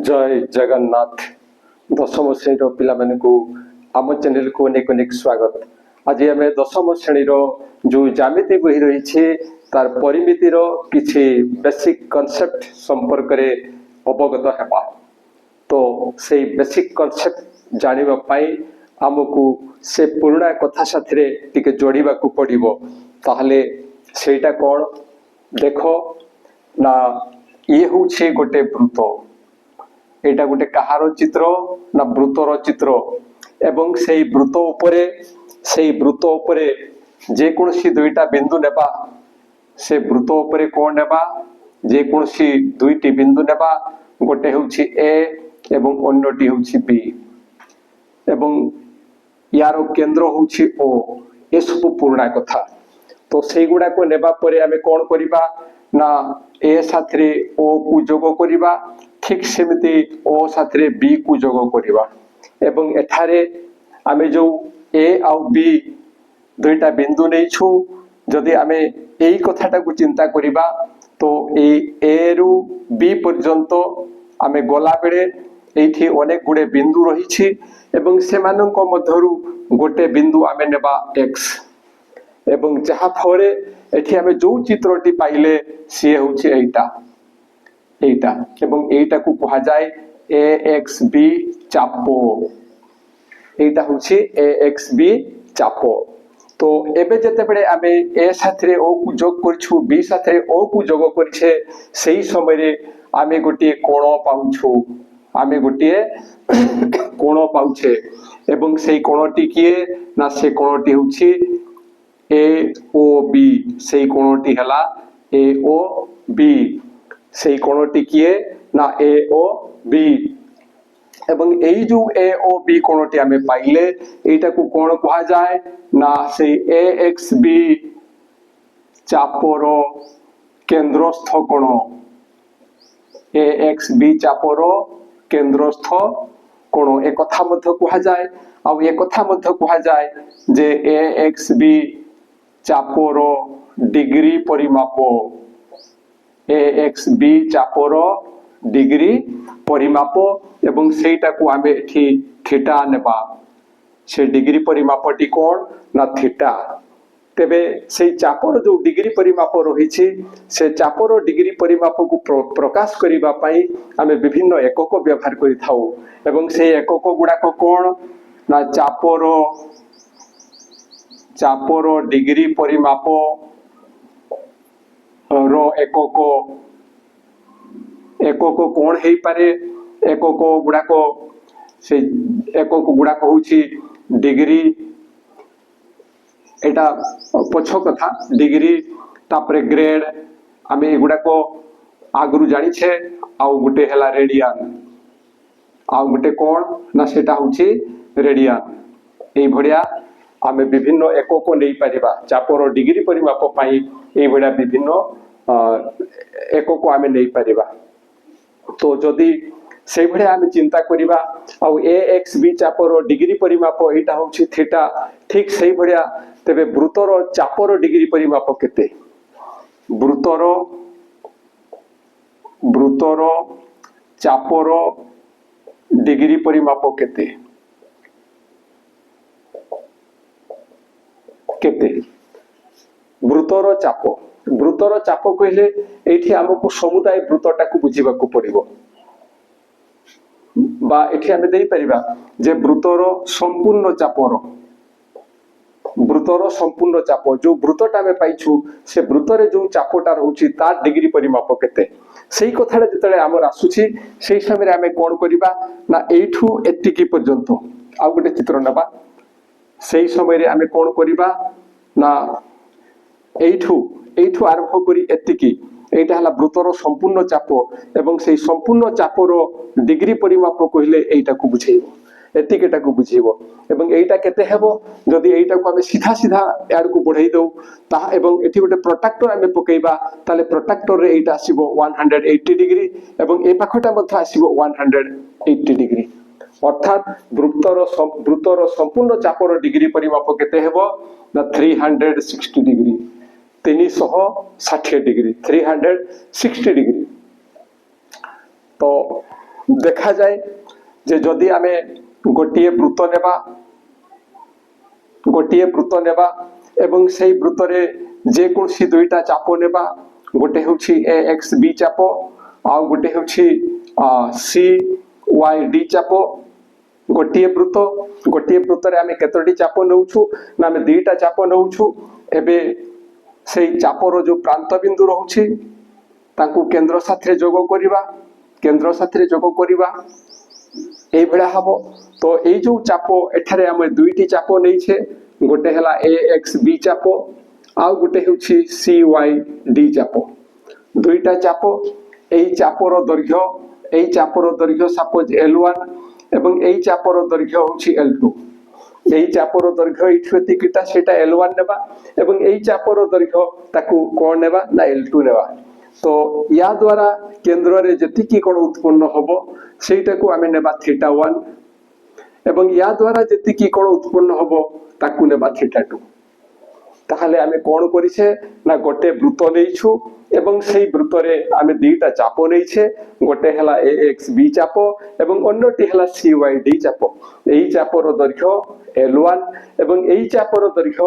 जय जगन्नाथ दशम श्रेणी पिला मानकु आम चैनल को अनेक अनेक स्वागत। आज आम दशम श्रेणी जो ज्यामिति बही रही तार परिमितिर किछि बेसिक कॉन्सेप्ट संपर्क रे अवगत हेबा। तो से बेसिक कॉन्सेप्ट जानिबा पाई आमको से पुराना कथा साथरे टिके जोड़िबा को पड़िबो। ताहले सेटा कोन देखो ना ये होछि गोटे वृत्त, एटा गोटे कहार चित्र ना वृत्तर चित्र एवं से वृत्त उपरे जे कोनसी दुईटा बिंदु नेबा से वृत्त उपरे कोन नेबा जे कोनसी दुईटी बिंदु नेबा गोटे होछि ए एवं अन्यटी होछि बी एवं यार केंद्र होछि ओ। ए सब पुराना कथा। तो से गुडा को नेबा परे आमे कोन करिबा ना ए साथरे ओ को जोग करिबा, ठीक सेमिति ओ साथरे बी को जोग करिबा एवं एठारे आमे जो ए आउ बी दुईटा बिंदु नै छु जदि आमे एई कथाटा को चिंता करिबा तो ए रु बी पर्यंत आमे गला बेले एठी अनेक गुडे बिंदु रही छी एवं सेमानक मध्यरु गोटे बिंदु आमे नेबा x एवं जहा फरे एठी आमे जो चित्रटी पाइले से होछि एटा एवं एटा को कहा जाए AXB चापो। एटा होछि AXB चापो। तो एबे जते बेले आमे ए साथरे ओ को जोग करछु बी साथरे ओ को जोग करछे सेही समय रे आमे गोटे कोण पाउछु, आमे गोटे कोण पाउछे एवं सेही कोणटी किए ना से कोणटी होछि AOB। सेही कोणटी हला AOB। सेही कोणटी किए ना AOB एवं एई जो AOB कोणटी आमे पाइले एटा को कोण कहा जाए ना से AXB चापोर केंद्रस्थ कोण। AXB चापोर केंद्रस्थ कोण एक कथा मध्य कहा जाए। आ एक कथा मध्य कहा जाए जे AXB चापोर डिग्री परिमाप, AXB चापोर डिग्री परिमाप एवं सेटा को आमे एठी थीटा नेबा। से डिग्री परिमापटी कोन ना थीटा। तेबे से चापोर जो डिग्री परिमाप रही से चापोर डिग्री परिमाप को प्रकाश करिबा पाई आमे विभिन्न एकक व्यवहार करि थाउ एवं से एकक गुडा को कोन ना चापोर डिग्री परिमाप रो एकक कोन हेई पारे। एकक गुडा को से एकक गुडा को होची डिग्री, एटा पछ कथा डिग्री तापरे ग्रेड आमे एगुडा को आगरु जानि छे। आउ गुटे हला रेडियन, आउ गुटे कोन ना सेटा होची रेडियन। एई भडिया आमे विभिन्न एकक नै परिबा चापोर डिग्री परिमाप पाई एई भडिया विभिन्न एकक आमे नै परिबा। तो जदि से भडिया आमे चिंता करिबा आउ AXB चापोर डिग्री परिमाप एटा होची थीटा, ठीक सेही भडिया तेबे वृत्तर चापोर डिग्री परिमाप केते? वृत्तर चापोर डिग्री परिमाप केते केते? वृत्तर चाप कहले एठी हमको समुदाय वृत्तटा को बुझीबा को पड़िबो बा एठी हमें देई परिबा जे वृत्तर संपूर्ण चाप जो वृत्तटा में पाइछु से वृत्तरे जो चापटा रहउची तार डिग्री परिमाप केते सेही कथाडा जतले हमर आसुची सेही समय रे हमें कोन करिबा ना एठू एतिकी पर्यंत आ गोटे चित्र नबा। सेही समय रे हमें कोन करिबा ना एठू आरंभ करी एतिकी एटा हला वृत्तर संपूर्ण चाप एवं से संपूर्ण चापर डिग्री परिमाप कहले एटा को बुझेइबो, एतिकेटा को बुझेइबो एवं एटा केते हेबो जदि एटा को हमें सीधा याड को बढ़ाई दउ ता एवं एठी गोटे प्रोट्रैक्टर हमें पकेइबा ताले प्रोट्रैक्टर रे एटा आसीबो 180 डिग्री एवं ए पाखटा मध्य आसीबो 180 डिग्री। अर्थात वृत्तर संपूर्ण चापर डिग्री परिमाप केते हेबो ना 360 डिग्री, 360 डिग्री 360 डिग्री। तो देखा जाए जे जदि आमे गोटे वृत्त नेबा एवं सेई वृत्त रे जे कोनसी दुईटा चाप नेबा गोटे होछि ए एक्स बी चाप आ गोटे होछि सी वाई डी चाप गोटे वृत्त रे आमे केतोटी चाप नउछु ना आमे दुईटा चाप नउछु एबे सेई चापर जो प्रांत बिंदु रहुछि तांकु केंद्र साथरे जोग करिवा एई भड़ा हबो तो एई जो चाप एठारे आमे दुईटी चाप नैछे गोटे हला ए एक्स बी चाप आ गोटे होछि सी वाई डी चाप दुईटा चाप एई चापर दैर्घ्य सपोज L1 एवं एई चापर दैर्घ्य होछि L2 एई चापर दैर्घ्य इठु एतिकिटा सेटा L1 नेबा एवं एई चापर दैर्घ्य ताकू कोन नेबा ना L2 नेबा तो या द्वारा केंद्र रे जतिकी कोण उत्पन्न होबो सेटा को आमे नेबा θ1 एवं या द्वारा जतिकी कोण उत्पन्न होबो ताकू नेबा θ2 ताहले आमे कोण करिसे ना गोटे वृत्त नेइछु एवं सेई वृत्त रे आमे दुईटा चाप नेइछे गोटे हला ए एक्स बी चाप एवं अन्यटी हला सी वाई डी चाप एई चापर दैर्घ्य L1 एवं एई चापर दैर्घ्य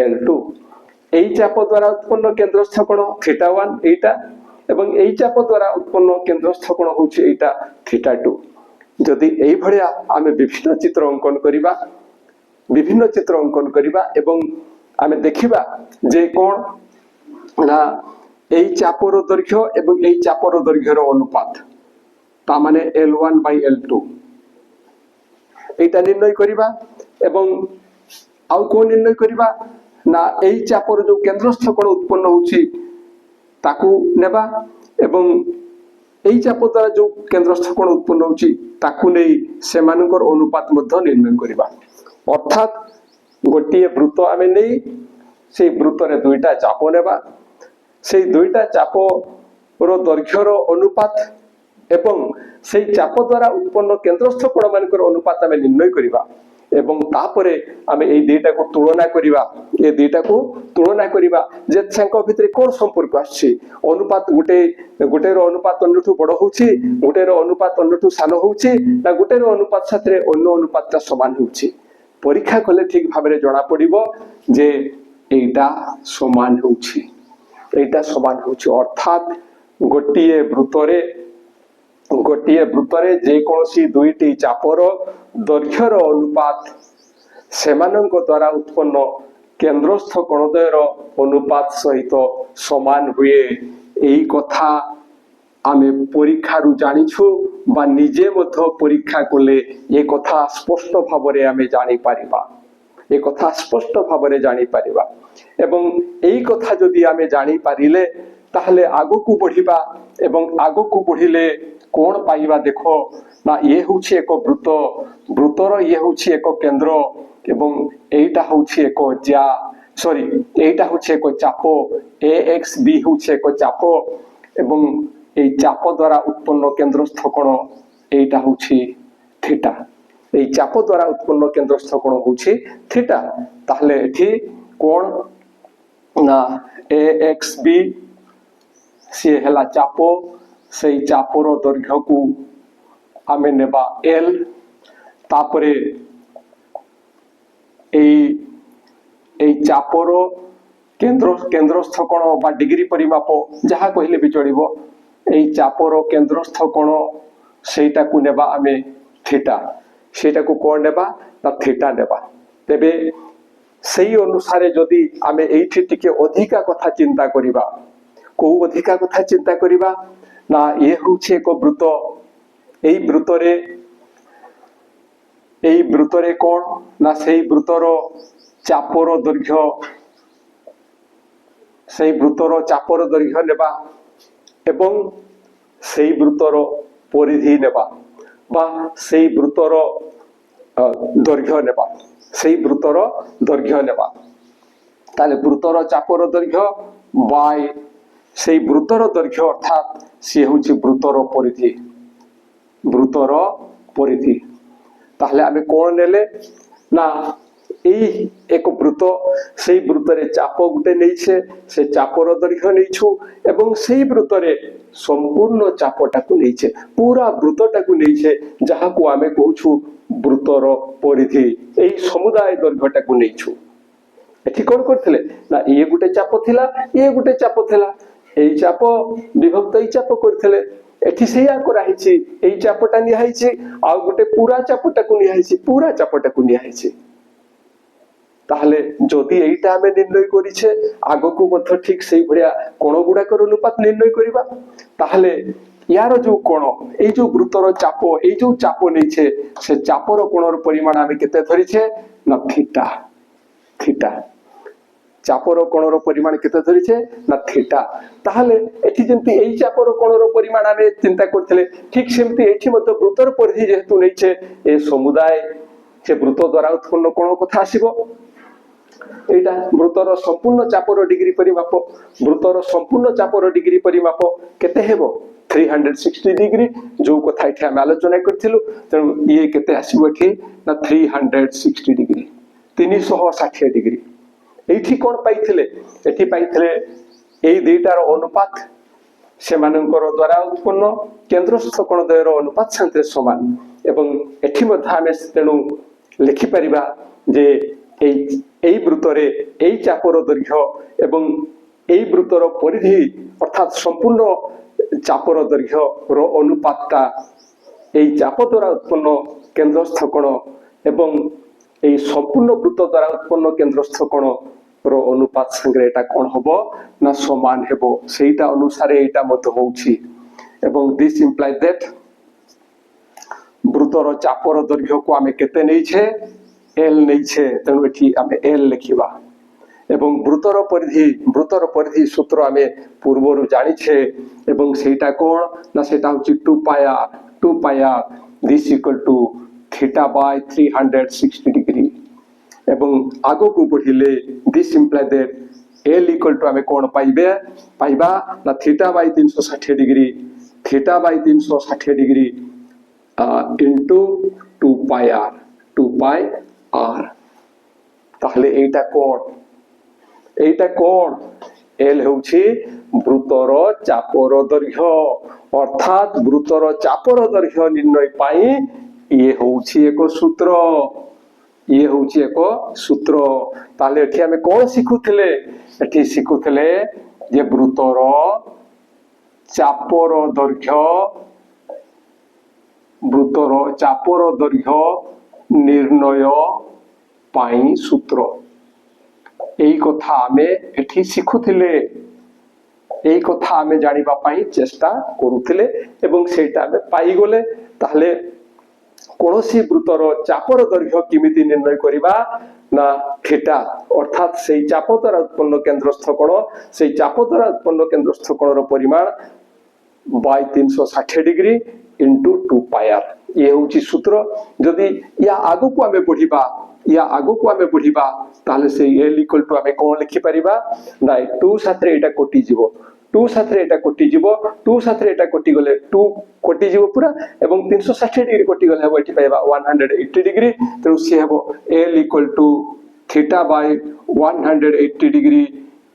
L2 एई चाप द्वारा उत्पन्न केंद्रस्थ कोण θ1 एटा एवं एई चाप द्वारा उत्पन्न केंद्रस्थ कोण होछि एटा θ2 जदि एई भलिया आमे विभिन्न चित्र अंकन करिबा एवं आमे देखिबा जे कोन ना एई चापर दैर्घ्य एवं एई चापर दैर्घ्यर अनुपात ता माने L1 by L2 एटा निर्णय करिबा एवं आउ कोन निर्णय करिबा ना एई चापर जो केंद्रस्थ कोण उत्पन्न होछि ताकू नेबा एवं एई चाप द्वारा जो केंद्रस्थ कोण उत्पन्न होछि ताकू नै सेमानकर अनुपात मध्ये निर्णय करिबा अर्थात गोटे वृत्त आमे नै सेई वृत्त रे दुईटा चाप नेबा सेई दुईटा चाप रो दैर्घ्यर अनुपात एवं सेई चाप द्वारा उत्पन्न केंद्रस्थ कोण मानकर अनुपात आमे निर्णय करिबा एवं तापरे आमे एई दुईटा को तुलना करिबा जे संख्या भितरे कोन संपर्क आछि अनुपात गोटे रो अनुपात अन्यठु बड़ होछि गोटे रो अनुपात अन्यठु सानो होछि ना गोटे रो अनुपात साथरे अन्य अनुपातटा समान होछि परीक्षा कले ठीक भाबरे जणा पडिबो जे एटा समान होछि अर्थात गोटिए वृत्त रे जे कोनसी दुईटी चापर दैर्घ्यर अनुपात सेमानक द्वारा उत्पन्न केंद्रस्थ कोणद्वयर अनुपात सहित समान हुए एई कथा आमे परीक्षारु जानिछु बा निजे मध्य परीक्षा कले ए कथा स्पष्ट भाबरे आमे जानि पारिबा एवं एई कथा जदि आमे जानि पारिले ताहले आगकू बढ़िबा एवं आगकू बढ़िले कोन पाइबा देखो ना ये होछि एक वृत्तर ये होछि एक केंद्र एवं एटा होछि एक एटा होछि एक चाप ए एक्स बी होछि एक चाप एवं ए चाप द्वारा उत्पन्न केंद्रस्थ कोण एटा होछि थीटा ए चाप द्वारा उत्पन्न केंद्रस्थ कोण होछि थीटा ताहले एठी कोण ना ए एक्स बी से हला चाप सेई चापर दैर्घ्य को आमे नेबा L तापरे एई चापर केंद्रस्थ कोण बा डिग्री परिमाप जहा कहिले भी चलिबो एई चापर केंद्रस्थ कोण सेटा को नेबा आमे थीटा सेटा को कोण नेबा ना थीटा नेबा तेबे सेई अनुसारे जदि आमे एठी टिके अधिका कथा चिंता करिबा को अधिका कथा चिंता करिबा ना ये होछि एक वृत्त एई वृत्त रे कोण ना सेई वृत्तर चापर दैर्घ्य नेबा एवं सेई वृत्तर परिधि नेबा बा सेई वृत्तर दैर्घ्य नेबा ताले वृत्तर चापर दैर्घ्य बाय सेई वृत्तर दैर्घ्य अर्थात से होछि वृत्तर परिधि ताहले आमे कोण नेले ना এই এক বৃত্ত, সেই বৃত্তরে চাপ গোটে নেইছে, সে চাপর দৈর্ঘ্য নেইছু এবং সেই বৃত্তরে সম্পূর্ণ চাপটাকু নেইছে, পুরা বৃত্তটাকু নেইছে, যাহাকু আমি কହୁଛୁ বৃত্তর পরিধি। এই সমুদায় দৈর্ঘ্যটাকু নেইছু। এটি কোন করଥିଲେ না ইয়ে গোটে চাপ থিলা, ইয়ে গোটে চাপ থিলা, এই চাপ বিভক্ত এই চাপ করଥିଲେ, এটি সেইয়া করা হয়েছে, এই চাপটা নিয়া হয়েছে, আর গোটে পুরা চাপটাকু নিয়া হয়েছে, পুরা চাপটাকু নিয়া হয়েছে। তাহলে যদি এইটা আমি নির্ণয় করিছে, আগকু মধ্য ঠিক সেই ভরিয়া কোণ গুড়াকর অনুপাত নির্ণয় করিবা। তাহলে ইয়ার যে কোণ, এই যে বৃত্তর চাপ, এই যে চাপ নেইছে, সে চাপর কোণর পরিমাণ আমি কেতে ধরিছে না থিটা। থিটা চাপর কোণর পরিমাণ কেতে ধরিছে না থিটা। তাহলে এটি যেমতি এই চাপর কোণর পরিমাণ আমি চিন্তা করছিলে, ঠিক সেমতি এটি মধ্য বৃত্তর পরিধি যেহেতু নেইছে, এই সমুদায় সে বৃত্ত দ্বারা উৎপন্ন কোণ কথা আসিব। এইটা বৃত্তর সম্পূর্ণ চাপর ডিগ্রি পরিমাপ, বৃত্তর সম্পূর্ণ চাপর ডিগ্রি পরিমাপ কেতে হেব 360 ডিগ্রি, যে কথা এটি আমি আলোচনা করছিলু। তেণু ইয়ে কেতে আসিব এটি না 360 ডিগ্রি, 360 ডিগ্রি। এইটি কোন পাইছিলে, এটি পাইছিলে এই দুইটার অনুপাত সেমানଙ୍କର দ্বারা উৎপন্ন কেন্দ্রস্থ কোণ দ্বয়ের অনুপাত সাথে সমান। এবং এটি মধ্যে আমি তেণু লিখিপারিবা যে এই বৃত্তরে এই চাপর দৈর্ঘ্য এবং এই বৃত্তর পরিধি অর্থাৎ সম্পূর্ণ চাপর দৈর্ঘ্যর অনুপাতটা এই চাপ দ্বারা উৎপন্ন কেন্দ্রস্থ কোণ এবং এই সম্পূর্ণ বৃত্ত দ্বারা উৎপন্ন কেন্দ্রস্থ কোণ র অনুপাত সঙ্গে এটা কোন হব না সমান হেব, সেইটা অনুসারে এটা মত হଉଛି। এবং দিস ইমপ্লাই দ্যাট বৃত্তর চাপর দৈর্ঘ্যକୁ ଆମେ কেতে নেইছে এল নেইছে, তেণু এটি আমি এল লিখিবা। এবং বৃত্তর পরিধি সূত্র আমি পূর্বরু জানিছে, এবং সেইটা কোন না সেটা হচ্ছে 2 pi r, 2 pi r this equal to theta by 360 degree. এবং আগকু বঢ়িলে this imply that L equal to আমি কোন পাইবা না theta by 360 degree, theta by 360 degree into 2 pi r, 2 pi r। তাহলে এইটা কোন এল হচ্ছে বৃত্তর চাপর দৈর্ঘ্য, অর্থাৎ বৃত্তর চাপর দৈর্ঘ্য নির্ণয় পাই ইয়ে হচ্ছে এক সূত্র, ইয়ে হচ্ছে এক সূত্র। তাহলে এটি আমি কোন শিখুଥିଲେ, এটি শিখুଥିଲେ যে বৃত্তর চাপর দৈর্ঘ্য নির্ণয় পাই সূত্র। এই কথা আমি এটি শিখুଥିଲେ, এই কথা আমি জানিবা পাই চেষ্টা করুଥିଲେ এবং সেইটা আমি পাইগলে। তাহলে কৌশি বৃত্তর চাপর দৈর্ঘ্য কিমিতি নির্ণয় করিবা না থিটা, অর্থাৎ সেই চাপ দ্বারা উৎপন্ন কেন্দ্রস্থ কোণ, সেই চাপ দ্বারা উৎপন্ন কেন্দ্রস্থ কোণর পরিমাণ by 360 degree into 2 pi r, ইয়ে হচ্ছে সূত্র। যদি ইয়া আগকু আমি বঢ়িবা তাহলে সেই এল ইকুয়াল টু আমি কোন লিখি পারিবা না 2 সাথে এটা কটি যাব, 2 সাথে এটা কটি যাব, 2 সাথে এটা কটি গলে 2 কটি যাব পুরা, এবং 360 ডিগ্রি কটি গলে হবে এটি পাইবা 180 ডিগ্রি। তেণু সে হবে L equal to theta by 180 degree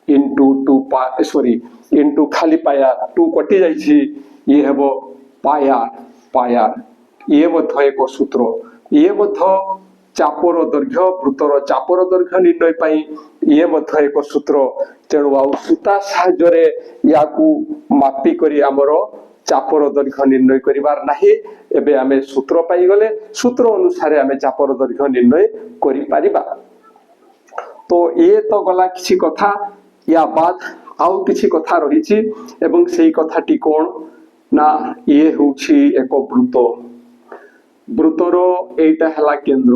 into 2 pi, sorry into খালি পাই r, 2 কটি যাইছি, ইয়ে হবে পাই r। ইয়ে মধ্য এক সূত্র, ইয়ে মধ্য চাপর দৈর্ঘ্য, বৃত্তর চাপর দৈর্ঘ্য নির্ণয় পাই ইয়ে মধ্য এক সূত্র। তেণু আউ সূতা সাহায্যে ইয়াকু মাপি করি আমার চাপর দৈর্ঘ্য নির্ণয় করিবার নাহি। এবে আমি সূত্র পাইগলে, সূত্র অনুসারে আমি চাপর দৈর্ঘ্য নির্ণয় করি পারিবা। তো ইয়ে তো গলা কিছু কথা, ইয়া বাদ আউ কিছু কথা রহিছি, এবং সেই কথাটি কোন না ইয়ে হଉଛି এক বৃত্ত। বৃত্তর এইটা হেলা কেন্দ্র,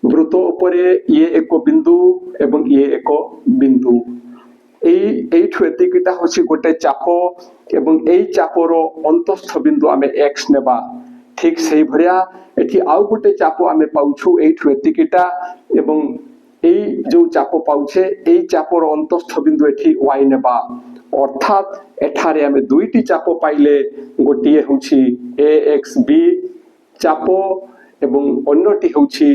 বৃত্ত উপরে ইয়ে এক বিন্দু এবং ইয়ে এক বিন্দু, এইঠু এতিকিটা হচ্ছে গোটে চাপ, এবং এই চাপর অন্তস্থ বিন্দু আমি এক্স নেবা। ঠিক সেই ভরিয়া এটি আউ গোটে চাপ আমি পাউছু এইঠু এতিকিটা, এবং এই যে চাপ পাউছে এই চাপর অন্তস্থ বিন্দু এটি ওয়াই নেবা। অর্থাৎ এঠারে আমি দুইটি চাপ পাইলে, গোটিয়ে হচ্ছে এ এক্স বি চাপ এবং অন্যটি হচ্ছে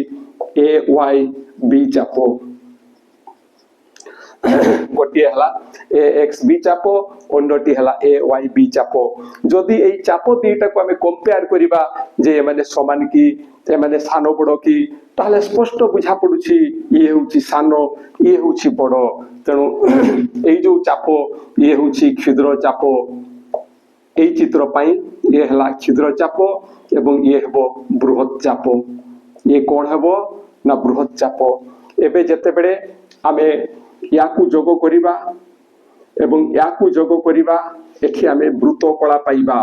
ए वाई बी चाप गोटे हला ए एक्स बी चाप अन्यटी हला ए वाई बी चाप जदि एई चाप दुईटा को आमे कंपेयर करिबा जे माने समान की ए माने सानो बड़ की ताहले स्पष्ट बुझा पडुछि ये होछि सानो ये होछि बड़ तेणु एई जो चाप ये होछि क्षुद्र चाप एई चित्र पई ये हला क्षुद्र चाप एवं ये हेबो बृहत चाप ये कोन हेबो ना बृहत चाप एबे जते बेले आमे याकू जोग करिबा एवं याकू जोग करिबा एठी आमे वृत्त कला पाइबा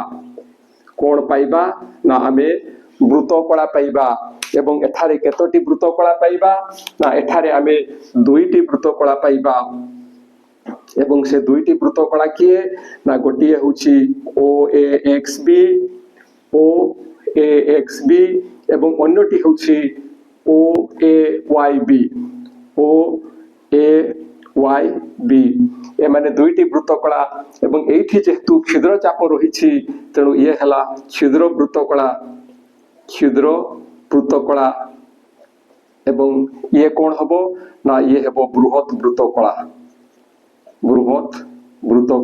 कोन पाइबा ना आमे वृत्त कला पाइबा एवं एठारे केतोटी वृत्त कला पाइबा ना एठारे आमे दुईटी वृत्त कला पाइबा एवं से दुईटी वृत्त कला किए ना गोटिए होछि ओ ए एक्स बी ओ ए एक्स बी एवं अन्यटी होछि ओ ए वाई बी ओ ए वाई बी ए माने दुईटी वृत्त कला एवं एठी जेहेतु क्षुद्र चाप रहिछि तेणु ये हला क्षुद्र वृत्त कला एवं ये कोन हबो ना ये हेबो बृहत वृत्त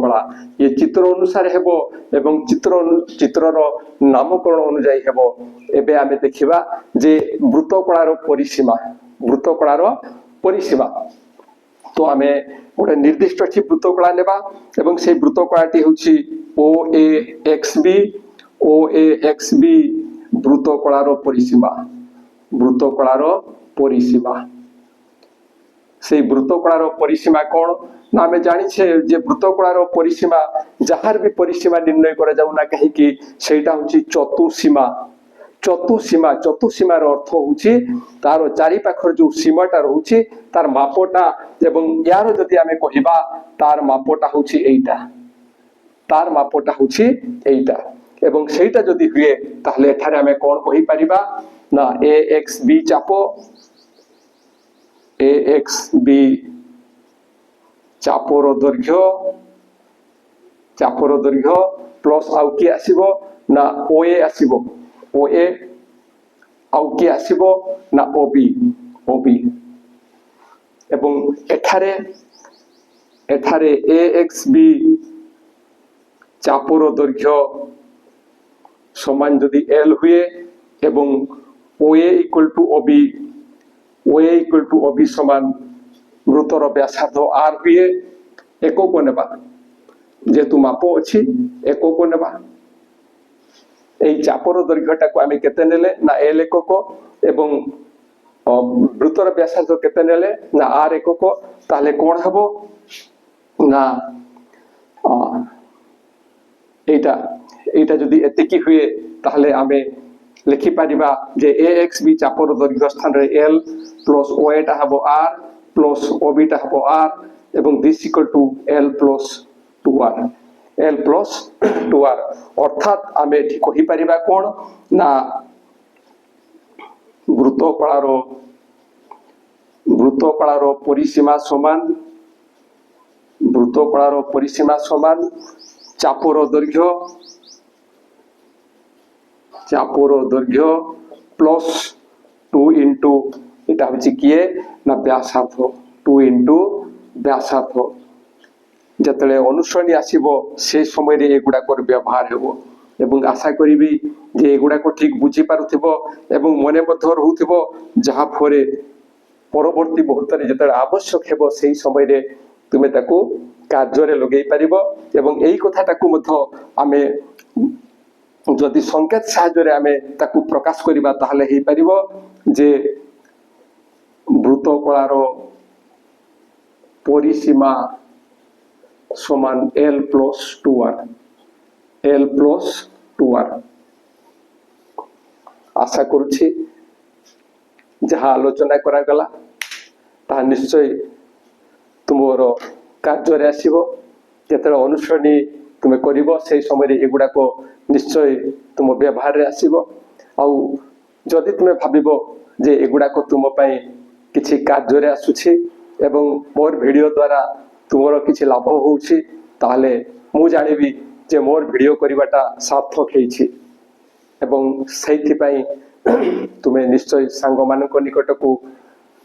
कला ये चित्र अनुसार हेबो एवं चित्रर नामकरण अनुसार हेबो एबे आमे देखिबा जे वृत्त कलार परिसीमा तो आमे गोटे निर्दिष्ट वृत्त कला नेबा एवं से वृत्त कलाटी होछि ओ ए एक्स बी वृत्त कलार परिसीमा से वृत्त कलार परिसीमा कोन ना आमे जानिछे जे वृत्त कलार परिसीमा जहार भी परिसीमा निर्णय करा जाउ ना कहि कि सेटा होछि चतुसीमार अर्थ होछि तार चारि पाखर जो सीमाटा रहउछि तार मापटा एवं यार जदि आमे कहिबा तार मापटा होछि एइटा एवं सेटा जदि हुए ताहले एठारे आमे कोन कहि परिबा ना ए एक्स बी चापर दैर्घ्य प्लस आउ कि आसीबो ना ओए आसीबो ओए आउ कि आसीबो ना ओबी एवं एठारे ए एक्स बी चापर दैर्घ्य समान जदि एल हुए एवं ओए इक्वल टू ओबी समान वृत्तर व्यासार्ध आर हुए एকক नेबा जेतु माप अछि एকক नेबा एई चापर दैर्घ्यटा को आमे केते नेले ना एल एকক एवं वृत्तर व्यासार्ध केते नेले ना आर एকক ताले कोन हबो ना एटा जदि एतिकी हुए ताहले आमे लिखि पारिबा जे ए एक्स बी चापर दैर्घ्य स्थान रे एल प्लस ओ एटा हबो आर प्लस ओ बी टा हबो आर एवं this equal to L plus 2r अर्थात आमे ठीक कहि पारिबा कोन ना वृत्त कलार परिसीमा समान चापर दैर्घ्य प्लस 2 इंटू एटा होछि किए ना व्यासार्ध 2 इंटू व्यासार्ध जतले अनुसरणी आसीबो से समय रे एगुडा कर व्यवहार हेबो एवं आशा करिबी जे एगुडा को ठीक बुझी पारुथिबो एवं मने मध्य रहउथिबो जहा फरे परवर्ती मुहूर्त रे जतले आवश्यक हेबो सेही समय रे तुमे ताको कार्य रे लगेई पारिबो एवं एई कथाटाकू मध्य आमे जदि संकेत साहाय्य रे आमे ताकू प्रकाश करिबा ताहले हेई पारिबो जे वृत्त कलार परिसीमा समान एल प्लस 2r आशा करुछि जहाँ आलोचना करा गला ता निश्चय तुमर कार्य रे आसीबो जेतले अनुसरणी तुमे करिवो सेही समय रे एगुडा को निश्चय तुम व्यवहार रे आसीबो आउ जदि तुमे भाबिबो जे एगुडा को तुम पई किछि कार्य रे आसुछि एवं मोर वीडियो द्वारा तुमर किछि लाभ होउछि ताहले मु जानिबी जे मोर वीडियो करिवाटा सार्थक हेछि एवं सेहि पई तुमे निश्चय सांग मान निकट को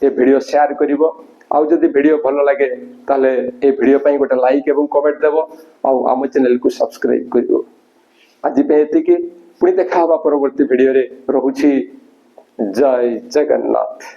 ये वीडियो शेयर करिवो आउ जदि वीडियो भल लगे ताले ए वीडियो पई गोटे लाइक एवं कमेंट देबो आउ आम चैनल को सब्सक्राइब करिवो आज पे एतिकी पुणी देखा हवा परवर्ती वीडियो रे रहुछि जय जगन्नाथ।